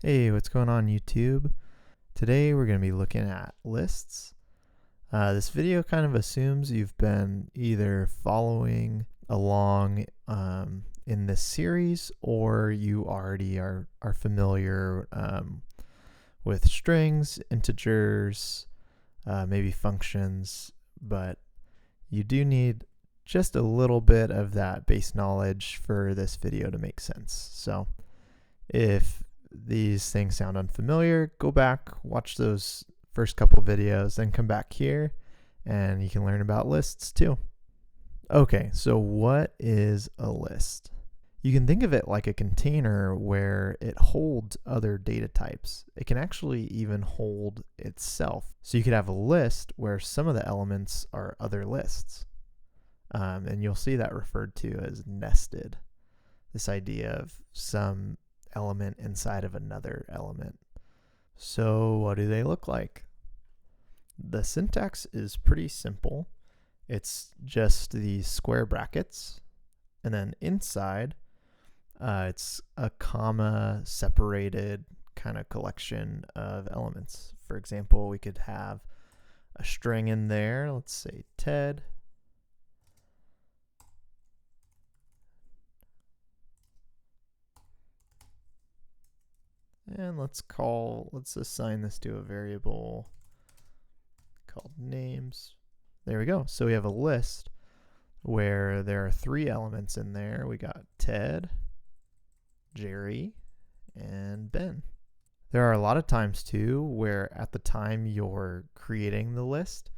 Hey, what's going on YouTube? Today we're going to be looking at lists. This video kind of assumes you've been either following along in this series or you already are familiar with strings, integers, maybe functions, but you do need just a little bit of that base knowledge for this video to make sense. So if these things sound unfamiliar, go back, watch those first couple videos, then come back here and you can learn about lists too. Okay, so what is a list? You can think of it like a container where it holds other data types. It can actually even hold itself. So you could have a list where some of the elements are other lists. And you'll see that referred to as nested. This idea of some element inside of another element. So what do they look like? The syntax is pretty simple. It's just these square brackets, and then inside it's a comma separated kind of collection of elements. For example, we could have a string in there. Let's say Ted. And let's assign this to a variable called names. There we go. So we have a list where there are 3 elements in there. We got Ted, Jerry, and Ben. There are a lot of times too where at the time you're creating the list,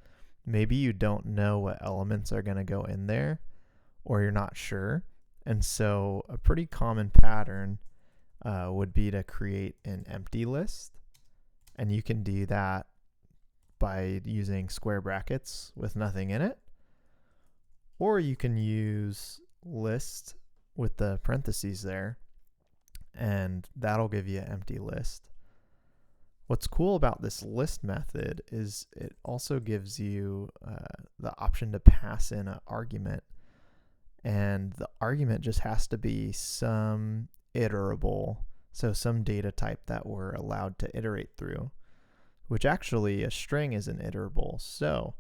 maybe you don't know what elements are going to go in there, or you're not sure. And so a pretty common pattern would be to create an empty list. And you can do that by using square brackets with nothing in it. Or you can use list with the parentheses there, and that'll give you an empty list. What's cool about this list method is it also gives you the option to pass in an argument. And the argument just has to be some iterable, so some data type that we're allowed to iterate through, which actually a string is an iterable. So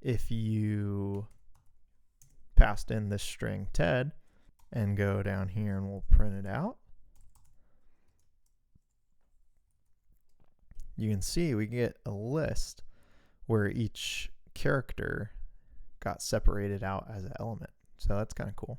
if you passed in this string Ted and go down here and we'll print it out, you can see we get a list where each character got separated out as an element. So that's kind of cool.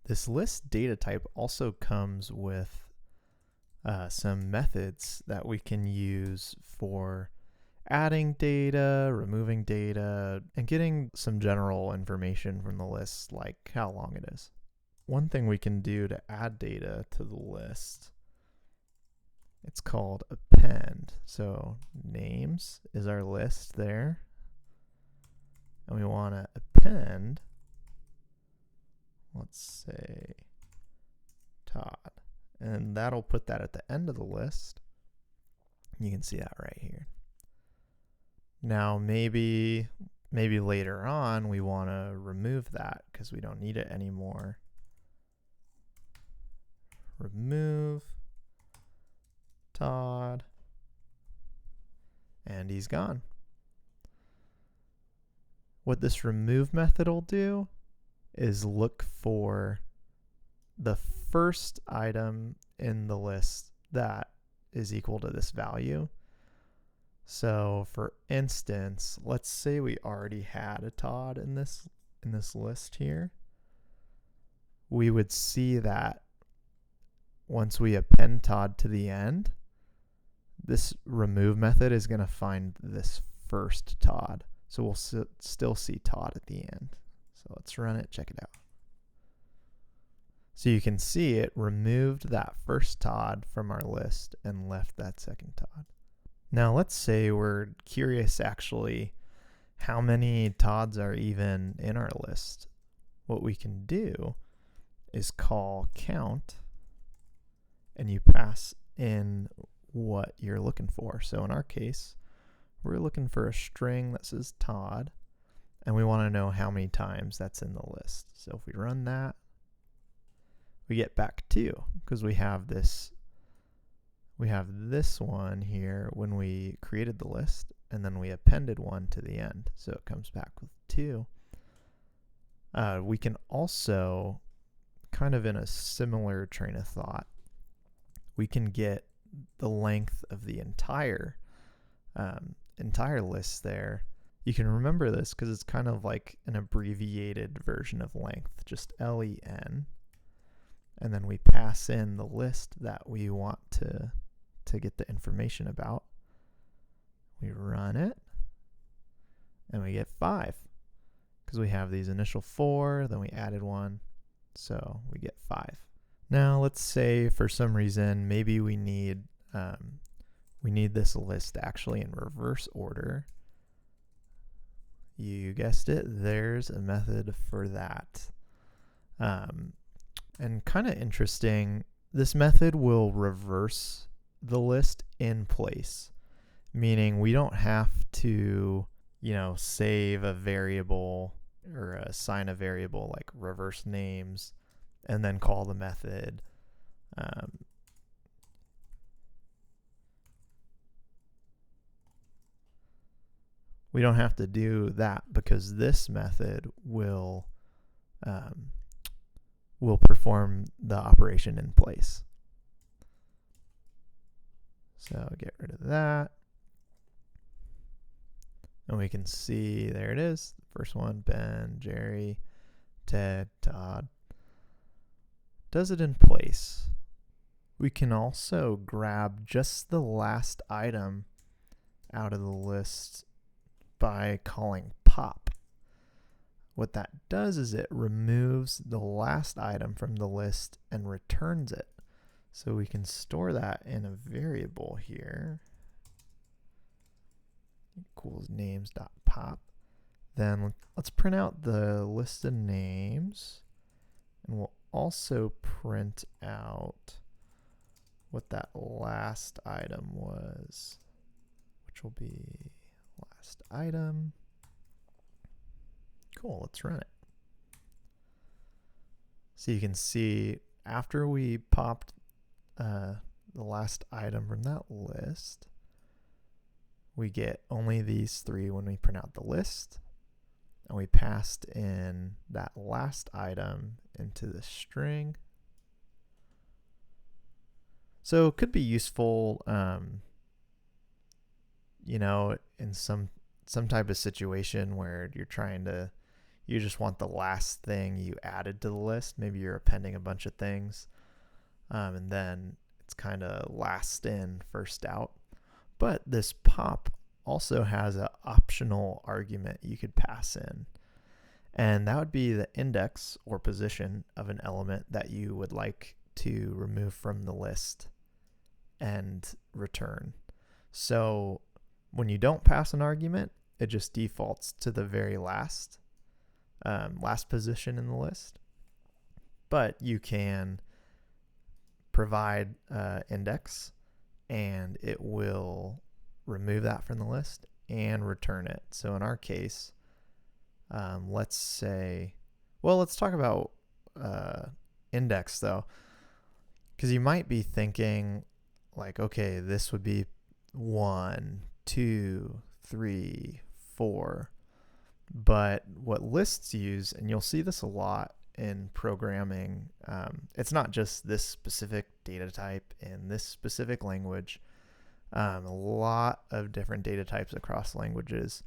This list data type also comes with some methods that we can use for adding data, removing data, and getting some general information from the list, like how long it is. One thing we can do to add data to the list, it's called append. So names is our list there, and we want to append, let's say Todd, and that'll put that at the end of the list. You can see that right here. Now maybe later on we want to remove that because we don't need it anymore. Remove Todd, and he's gone. What this remove method will do is look for the first item in the list that is equal to this value. So for instance, let's say we already had a Todd in this list here. We would see that once we append Todd to the end, this remove method is going to find this first Todd. So we'll still see Todd at the end. So let's run it, check it out. So you can see it removed that first Todd from our list and left that second Todd. Now let's say we're curious actually how many Todds are even in our list. What we can do is call count, and you pass in what you're looking for. So in our case, we're looking for a string that says Todd, and we want to know how many times that's in the list. So if we run that, we get back 2 because we have this one here when we created the list, and then we appended 1 to the end. So it comes back with 2. We can also, kind of in a similar train of thought, we can get the length of the entire list there. You can remember this because it's kind of like an abbreviated version of length, just len. And then we pass in the list that we want to get the information about. We run it, and we get 5 because we have these initial 4, then we added 1, so we get 5. Now let's say for some reason maybe we need this list actually in reverse order. You guessed it, there's a method for that. And kind of interesting, this method will reverse the list in place, meaning we don't have to, save a variable or assign a variable like reverse names and then call the method. We don't have to do that because this method will perform the operation in place. So get rid of that. And we can see, there it is. The first one, Ben, Jerry, Ted, Todd. Does it in place. We can also grab just the last item out of the list by calling pop. What that does is it removes the last item from the list and returns it. So we can store that in a variable here. Equals names.pop. Then let's print out the list of names, and we'll also print out what that last item was, which will be last item. Cool, let's run it. So you can see after we popped the last item from that list, we get only these 3 when we print out the list, and we passed in that last item into the string. So it could be useful, in some type of situation where you just want the last thing you added to the list. Maybe you're appending a bunch of things, and then it's kind of last in, first out. But this pop also has an optional argument you could pass in, and that would be the index or position of an element that you would like to remove from the list and return. So when you don't pass an argument, it just defaults to the very last position in the list. But you can provide index and it will remove that from the list and return it. So in our case, let's say, well, let's talk about index though, because you might be thinking like, okay, this would be 1, 2, 3, 4. But what lists use, and you'll see this a lot in programming, it's not just this specific data type in this specific language. A lot of different data types across languages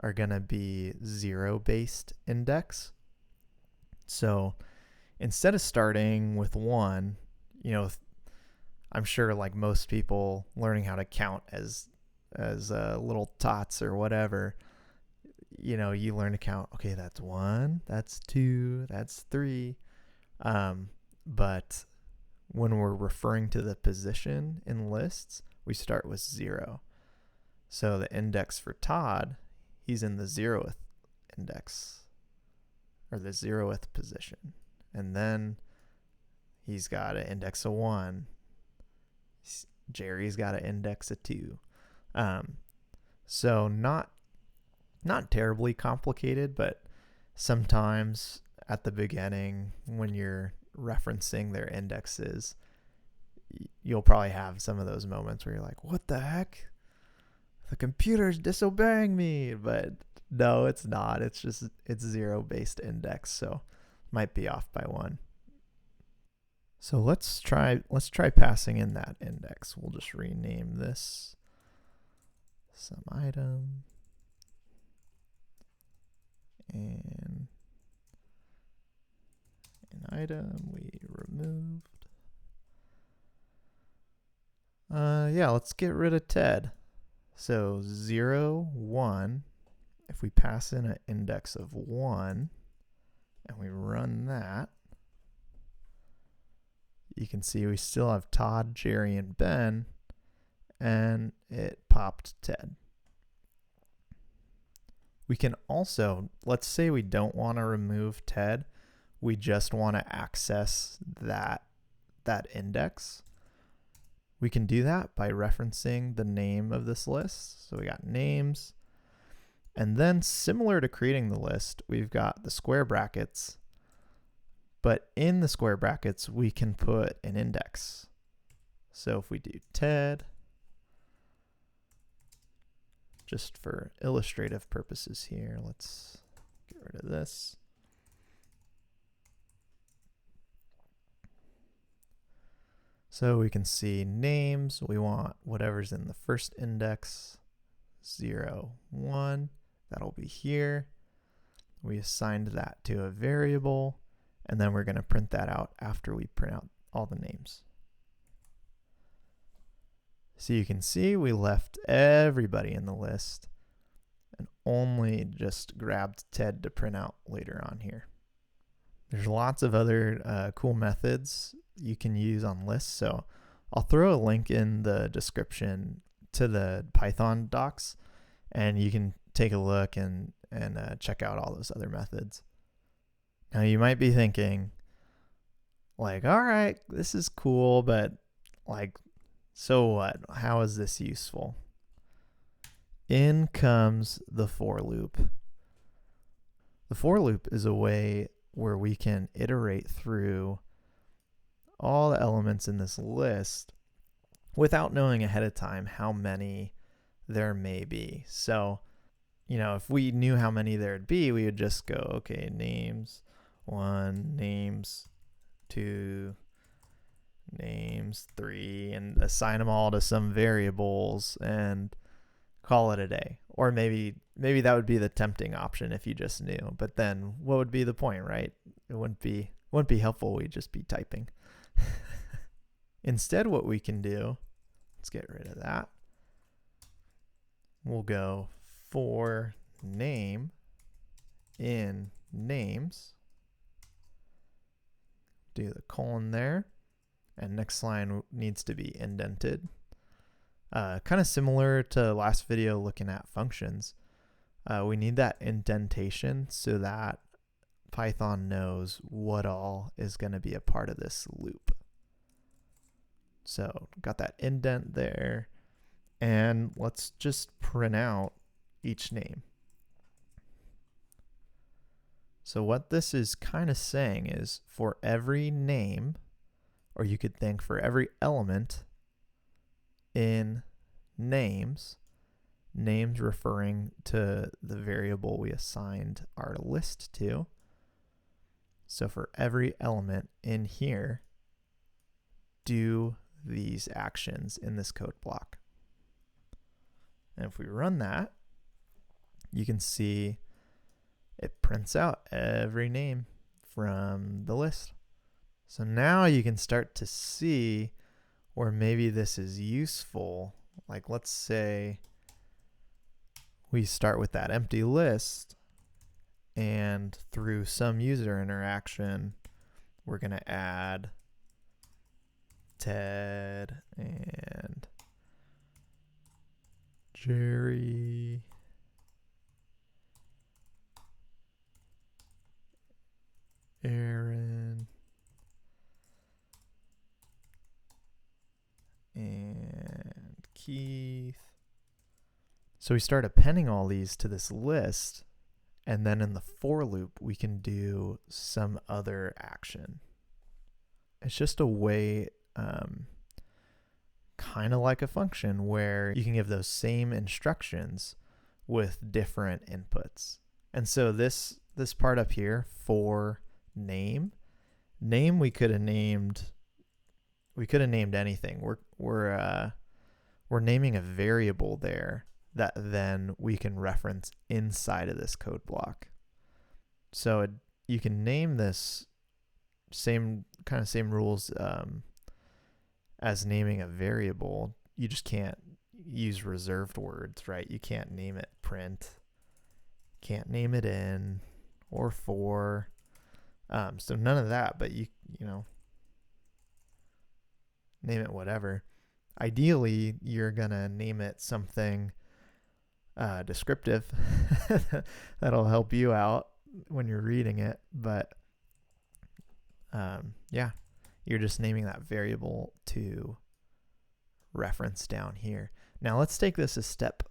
are going to be zero-based index. So instead of starting with 1, I'm sure like most people learning how to count as little tots or whatever, you learn to count, okay, that's 1, that's 2, that's 3. But when we're referring to the position in lists, we start with 0. So the index for Todd, he's in the 0th index, or the 0th position. And then he's got an index of 1. Jerry's got an index of 2. So not terribly complicated, but sometimes at the beginning when you're referencing their indexes, you'll probably have some of those moments where you're like, what the heck? The computer's disobeying me. But no, it's not. It's 0-based index, so might be off by 1. So let's try passing in that index. We'll just rename this some item, and an item we removed. Yeah, let's get rid of Ted. So 0, 1, if we pass in an index of 1 and we run that, you can see we still have Todd, Jerry, and Ben, and it popped Ted. We can also, let's say we don't want to remove Ted, we just want to access that index. We can do that by referencing the name of this list. So we got names, and then similar to creating the list, we've got the square brackets, but in the square brackets, we can put an index. So if we do Ted, just for illustrative purposes here, let's get rid of this. So we can see names. We want whatever's in the first index, 0, 1. That'll be here. We assigned that to a variable, and then we're going to print that out after we print out all the names. So you can see we left everybody in the list and only just grabbed Ted to print out later on here. There's lots of other cool methods you can use on lists. So I'll throw a link in the description to the Python docs, and you can take a look and check out all those other methods. Now you might be thinking like, all right, this is cool, but like, so what? How is this useful? In comes the for loop. The for loop is a way where we can iterate through all the elements in this list without knowing ahead of time how many there may be. So, if we knew how many there'd be, we would just go, okay, names 1, names 2, names 3, and assign them all to some variables and call it a day. Or maybe that would be the tempting option if you just knew. But then what would be the point, right? It wouldn't be helpful. We'd just be typing. Instead, what we can do, let's get rid of that. We'll go for name in names. Do the colon there. And next line needs to be indented. Kind of similar to last video looking at functions. We need that indentation so that Python knows what all is going to be a part of this loop. So got that indent there. And let's just print out each name. So what this is kind of saying is for every name, or you could think for every element in names referring to the variable we assigned our list to. So for every element in here, do these actions in this code block. And if we run that, you can see it prints out every name from the list. So now you can start to see where maybe this is useful. Like let's say we start with that empty list, and through some user interaction, we're going to add Ted and Jerry, Aaron, and Keith. So we start appending all these to this list, and then in the for loop, we can do some other action. It's just a way, kind of like a function where you can give those same instructions with different inputs. And so this part up here for name we could have named anything. We're naming a variable there that then we can reference inside of this code block. So you can name this same rules as naming a variable. You just can't use reserved words, right? You can't name it print, can't name it in or for. So none of that, but you know, name it whatever. Ideally, you're gonna name it something descriptive that'll help you out when you're reading it. But yeah, you're just naming that variable to reference down here. Now let's take this a step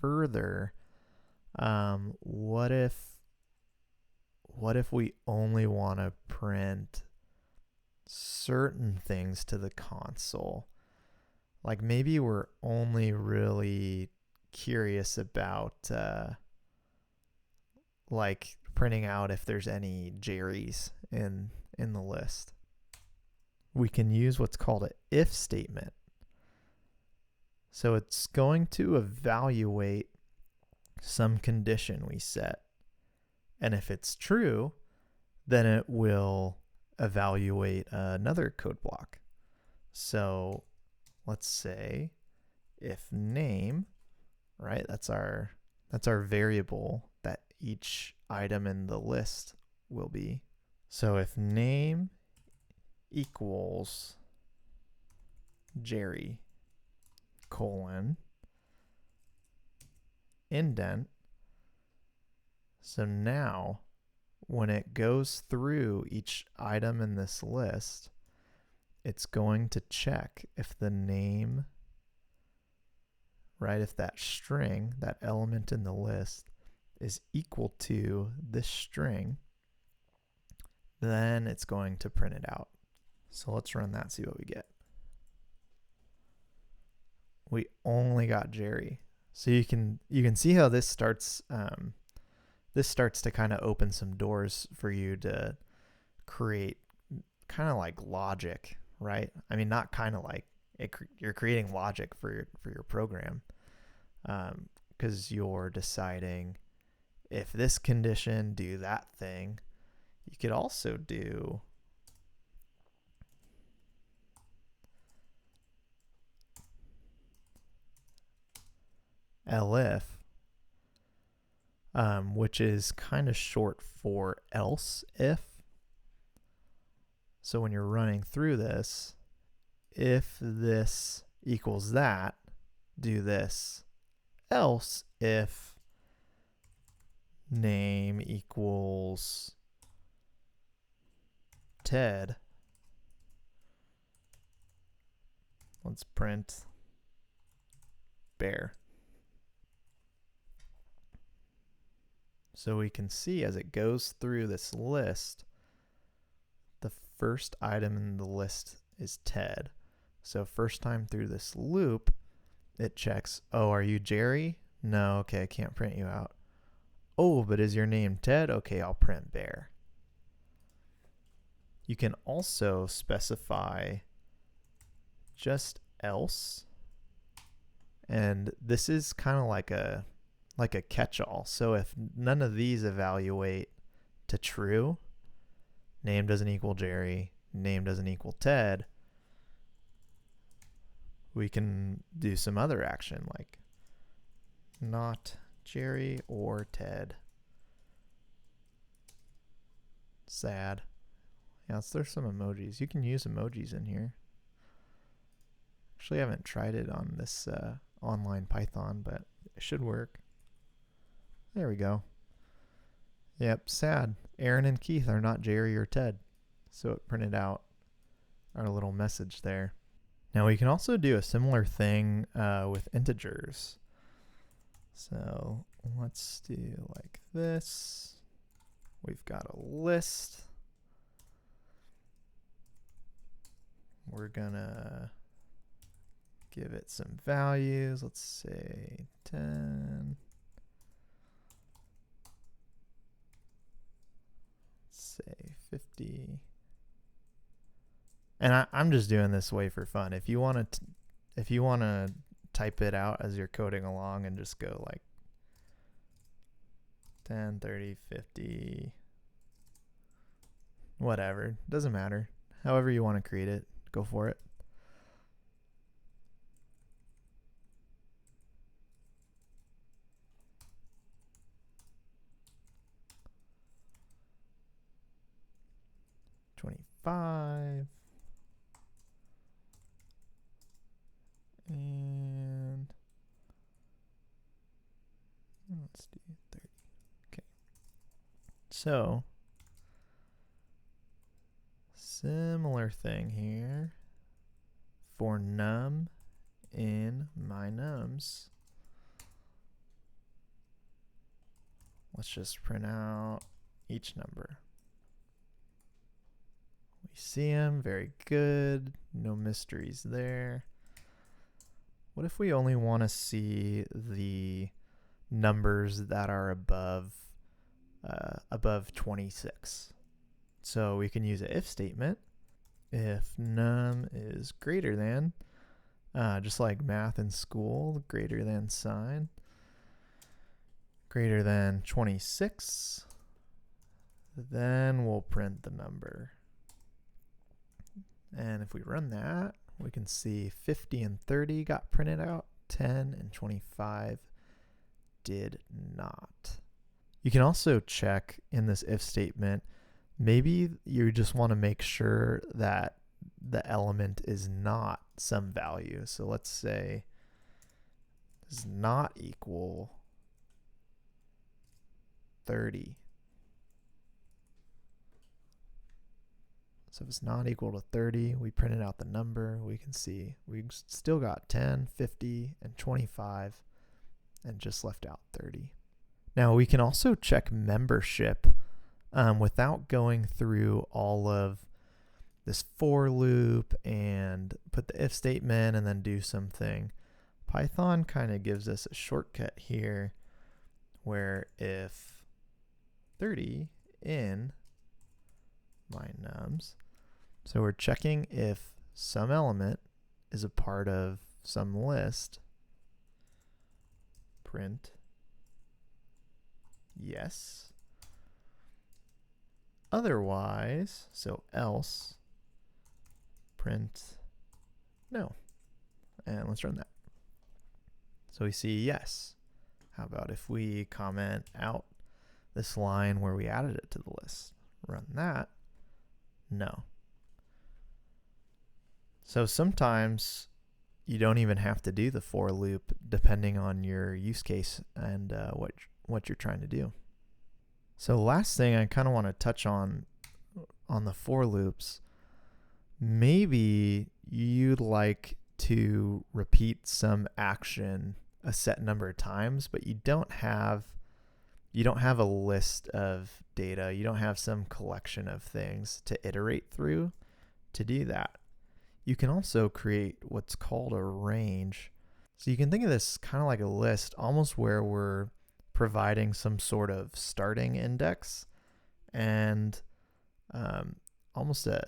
further. What if we only want to print certain things to the console? Like maybe we're only really curious about like printing out if there's any Jerrys in the list. We can use what's called an if statement. So it's going to evaluate some condition we set. And if it's true, then it will evaluate another code block. So let's say if name, right? That's our variable that each item in the list will be. So if name equals Jerry colon indent. So now when it goes through each item in this list, it's going to check if the name, right, if that string, that element in the list is equal to this string, then it's going to print it out. So let's run that, see what we get. We only got Jerry. So you can see how this starts to kind of open some doors for you to create kind of like logic, right? I mean, not kind of like it, you're creating logic for your program, because you're deciding if this condition, do that thing. You could also do elif, which is kind of short for else if. So when you're running through this, if this equals that, do this. Else if name equals Ted, let's print bear. So we can see as it goes through this list, the first item in the list is Ted. So first time through this loop, it checks, oh, are you Jerry? No, okay, I can't print you out. Oh, but is your name Ted? Okay, I'll print bear. You can also specify just else. And this is kind of like a catch-all. So if none of these evaluate to true, name doesn't equal Jerry, name doesn't equal Ted, we can do some other action like not Jerry or Ted. Sad. Yeah, there's some emojis. You can use emojis in here. Actually, I haven't tried it on this online Python, but it should work. There we go. Yep, sad. Aaron and Keith are not Jerry or Ted. So it printed out our little message there. Now we can also do a similar thing with integers. So let's do like this. We've got a list. We're gonna give it some values. Let's say 10. Let's say 50. And I'm just doing this way for fun. If you want to type it out as you're coding along and just go like 10, 30, 50, whatever, doesn't matter. However you want to create it, go for it. $25. And let's do 30. Okay. So similar thing here for num in my nums. Let's just print out each number. We see them, very good. No mysteries there. What if we only want to see the numbers that are above 26? So we can use an if statement. If num is greater than, just like math in school, greater than sign, greater than 26, then we'll print the number. And if we run that, we can see 50 and 30 got printed out, 10 and 25 did not. You can also check in this if statement, maybe you just want to make sure that the element is not some value. So let's say does not equal 30. So if it's not equal to 30, we printed out the number. We can see we still got 10, 50, and 25, and just left out 30. Now we can also check membership without going through all of this for loop and put the if statement and then do something. Python kind of gives us a shortcut here where if 30 in my nums, so we're checking if some element is a part of some list, print yes. Otherwise, so else, print no. And let's run that. So we see yes. How about if we comment out this line where we added it to the list? Run that. No. So sometimes you don't even have to do the for loop depending on your use case and what you're trying to do. So last thing I kind of want to touch on the for loops, maybe you'd like to repeat some action a set number of times, but you don't have a list of data. You don't have some collection of things to iterate through to do that. You can also create what's called a range. So you can think of this kind of like a list, almost where we're providing some sort of starting index and almost a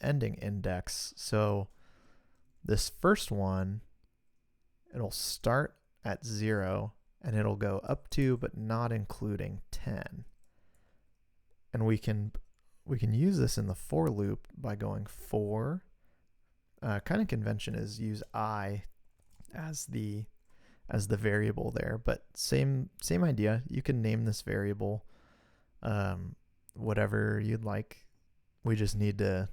ending index. So this first one, it'll start at 0 and it'll go up to but not including 10. And we can use this in the for loop by going for. Kind of convention is use I as the variable there, but same idea. You can name this variable whatever you'd like. We just need to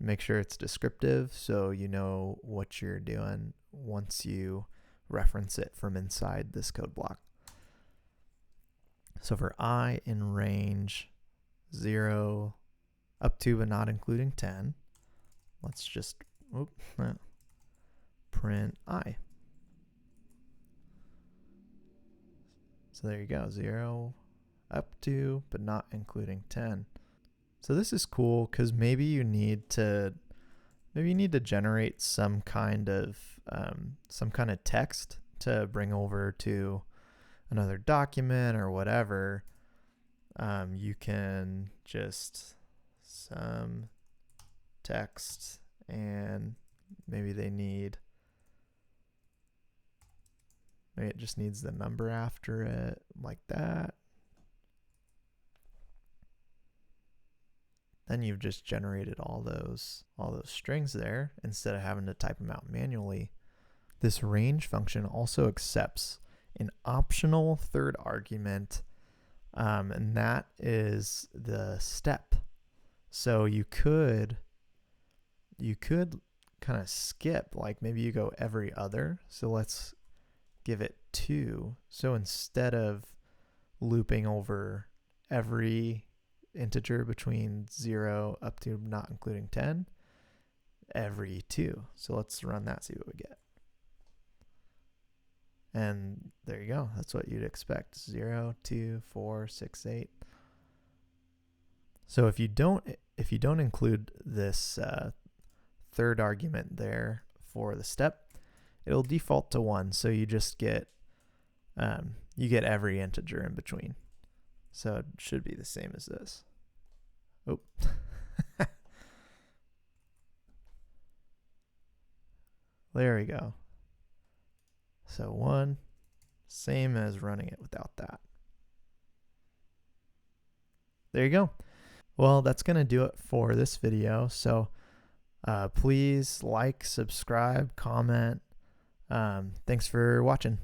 make sure it's descriptive so you know what you're doing once you reference it from inside this code block. So for I in range 0 up to but not including 10, let's just print I. So there you go, 0 up to but not including 10. So this is cool because maybe you need to generate some kind of text to bring over to another document or whatever. You can just some text, and maybe it just needs the number after it, like that. Then you've just generated all those strings there instead of having to type them out manually. This range function also accepts an optional third argument, and that is the step. So you could kind of skip, like maybe you go every other. So let's give it 2. So instead of looping over every integer between 0 up to not including 10, every 2. So let's run that, see what we get. And there you go. That's what you'd expect. 0, 2, 4, 6, 8. So if you don't include this third argument there for the step, it'll default to 1. So you just get every integer in between. So it should be the same as this. Oh. There we go. So 1, same as running it without that. There you go. Well, that's going to do it for this video. So please like, subscribe, comment. Thanks for watching.